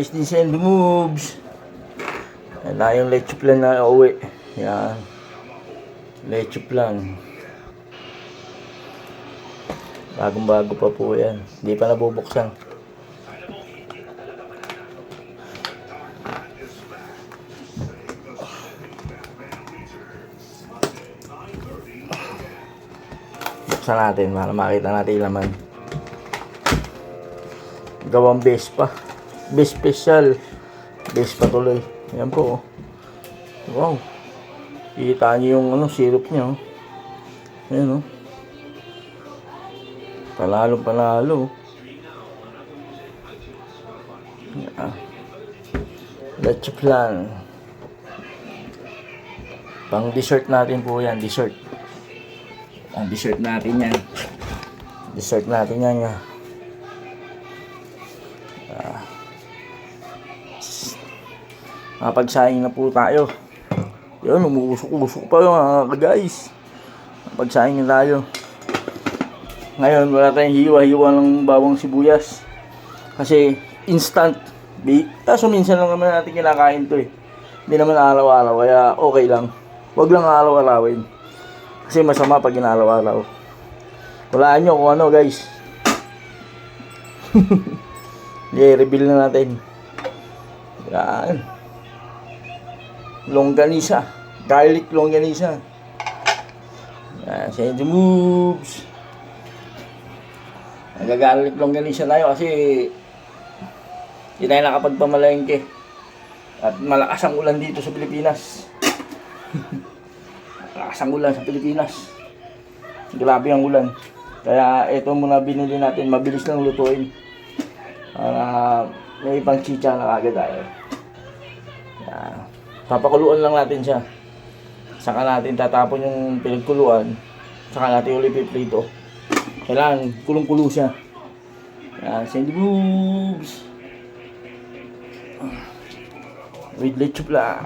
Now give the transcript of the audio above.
This and the moves. Yan na yung leche plan na uwi. Yan. Leche plan. Bagong-bago pa po yan. Hindi pa nabubuksan. Buksan natin para makita natin yung laman. Gawang base pa. Base special. Base pa tuloy. Ayan po. Wow. Kita niyo yung syrup niya. Ayan o. Panalo. Yeah. Leche plan. Pang dessert natin po yan. Dessert. Ang dessert natin yan. Dessert natin yan. Napagsaing na po tayo. Yun, umuusok-usok pa mga guys. Napagsaing na tayo. Ngayon, wala tayong hiwa-hiwa ng bawang sibuyas. Kasi, instant. Kaso minsan lang naman natin kinakain to eh. Hindi naman araw-araw, kaya okay lang. Huwag lang araw-arawin. Kasi masama pag inaraw-araw. Walaan nyo kung ano guys. I-reveal na natin. Yan. Longganisa. Garlic longganisa. Yan. Say the moves. Nagagarlic longganisa tayo kasi hindi tayo nakapagpamalengke. At malakas ang ulan dito sa Pilipinas. Malakas ang ulan sa Pilipinas. Grabe ang ulan. Kaya ito muna binili natin. Mabilis lang lutuin. Para may ibang chicha na agad tayo. Yan. Papakuluan lang natin siya. Saka natin tatapon yung pinagkuluan. Saka natin ulit piprito. Kailangan kulong-kulo siya. Yan. Send the moves. With leche plan.